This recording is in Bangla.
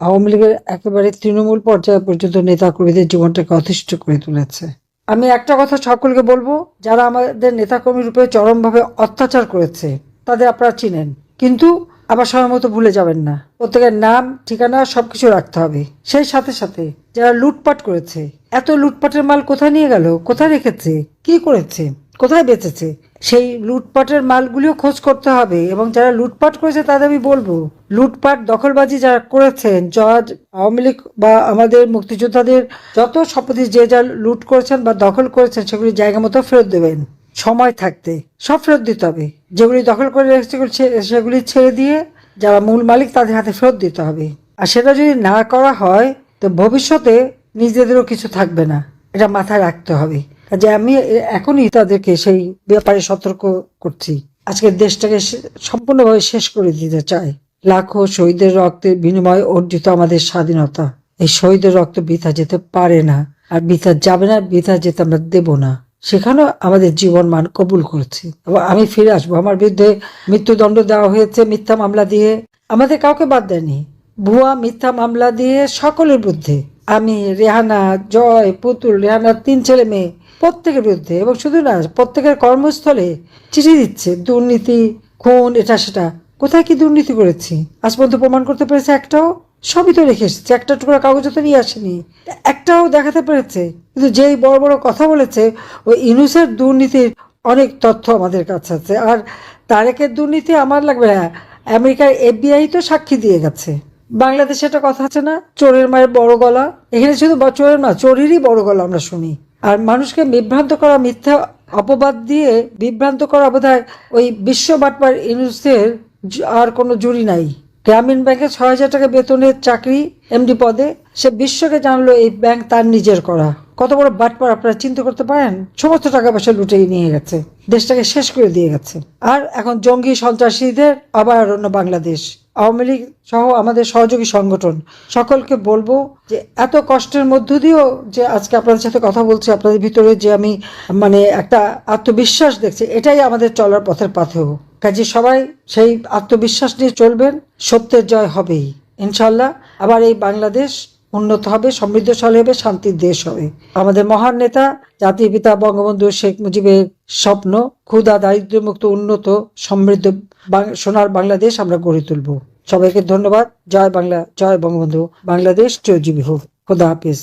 আওয়ামী লীগের একেবারে তৃণমূল পর্যায়ে পর্যন্ত নেতাকর্মীদের জীবনটাকে অতিষ্ঠ করে তুলেছে। আমি একটা কথা সকলকে বলবো, যারা আমাদের নেতাকর্মীর উপরে চরমভাবে অত্যাচার করেছে তাদের আপনারা চিনেন, কিন্তু আবার সময় মতো ভুলে যাবেন না। প্রত্যেকের নাম, ঠিকানা সবকিছু রাখতে হবে। সেই সাথে সাথে যারা লুটপাট করেছে, এত লুটপাটের মাল কোথায় নিয়ে গেল, কোথায় রেখেছে, কি করেছে, কোথায় বেচেছে, সেই লুটপাটের মালগুলিও খোঁজ করতে হবে। এবং যারা লুটপাট করেছে তাদের আমি বলবো, লুটপাট দখলবাজি যারা করেছেন, আওয়ামী লীগ বা আমাদের মুক্তিযোদ্ধাদের যত সম্পত্তি যে যা লুট করেছেন বা দখল করেছেন সেগুলি জায়গা মতো ফেরত দেবেন। সময় থাকতে সব ফেরত দিতে হবে। যেগুলি দখল করে রেখেছে সেগুলি ছেড়ে দিয়ে যারা মূল মালিক তাদের হাতে ফেরত দিতে হবে। আর সেটা যদি না করা হয় তো ভবিষ্যতে নিজেদেরও কিছু থাকবে না, এটা মাথায় রাখতে হবে। যে আমি এখনই তাদেরকে সেই ব্যাপারে সতর্ক করছি। আজকের দেশটাকে সম্পূর্ণভাবে শেষ করে দিতে চায়। লাখো শহীদের রক্তের বিনিময়ে অর্জিত আমাদের স্বাধীনতা, এই শহীদের রক্ত বৃথা যেতে পারে না, আর বৃথা যাবে না, বৃথা যেতে আমরা দেব না। সেখানেও আমাদের জীবন মান কবুল করেছি এবং আমি ফিরে আসবো। আমার বিরুদ্ধে মৃত্যুদণ্ড দেওয়া হয়েছে মিথ্যা মামলা দিয়ে, আমাদের কাউকে বাদ দেয়নি। ভুয়া মিথ্যা মামলা দিয়ে সকলের বিরুদ্ধে, আমি, রেহানা, জয়, পুতুল, রেহানার 3 ছেলে মেয়ে, প্রত্যেকের বিরুদ্ধে। এবং শুধু না, প্রত্যেকের কর্মস্থলে চিঠি দিচ্ছে দুর্নীতি, খুন, এটা সেটা। কোথায় কি দুর্নীতি করেছি আজ পর্যন্ত প্রমাণ করতে পেরেছে একটাও? সবই তো রেখে এসেছে, একটা টুকরা কাগজ তো নিয়ে আসেনি, একটাও দেখাতে পেরেছে। কিন্তু যেই বড় বড় কথা বলেছে, ওই ইউনূসের দুর্নীতির অনেক তথ্য আমাদের কাছে আছে। আর তারেকের দুর্নীতি আমার লাগবে না, আমেরিকার FBI তো সাক্ষী দিয়ে গেছে। বাংলাদেশে একটা কথা আছে না, চোরের মায়ের বড় গলা। এখানে শুধু চোরের মা, চোরেরই বড় গলা আমরা শুনি। আর মানুষকে বিভ্রান্ত করা, মিথ্যা অপবাদ দিয়ে বিভ্রান্ত করা বোধহয় ওই বিশ্ব বাটপার ইউনূসের আর কোনো জুড়ি নাই। গ্রামীণ ব্যাংকে 6,000 টাকা বেতনের চাকরি, MD পদে, সে বিশ্বকে জানলো এই ব্যাংক তার নিজের করা। কত বড় বাটপার আপনারা চিন্তা করতে পারেন? সমস্ত টাকা পয়সা লুটেই নিয়ে গেছে, দেশটাকে শেষ করে দিয়ে গেছে। আর এখন জঙ্গি সন্ত্রাসীদের অভয়ারণ্য বাংলাদেশ। আওয়ামী লীগ সহ আমাদের সহযোগী সংগঠন সকলকে বলবো যে এত কষ্টের মধ্য দিয়েও যে আজকে আপনাদের সাথে কথা বলছি, আপনাদের ভিতরে যে আমি একটা আত্মবিশ্বাস দেখছি, এটাই আমাদের চলার পথের পাথেয়। কাজে সবাই সেই আত্মবিশ্বাস নিয়ে চলবেন, সত্যের জয় হবেই ইনশাল্লাহ। আবার এই বাংলাদেশ উন্নত হবে, সমৃদ্ধশালী হবে, শান্তির দেশ হবে। আমাদের মহান নেতা জাতির পিতা বঙ্গবন্ধু শেখ মুজিবের স্বপ্ন, ক্ষুধা দারিদ্র্যমুক্ত উন্নত সমৃদ্ধ সোনার বাংলাদেশ আমরা গড়ে তুলব। সবাইকে ধন্যবাদ। জয় বাংলা, জয় বঙ্গবন্ধু। বাংলাদেশ চিরজীবী হোক। খোদা হাফেজ।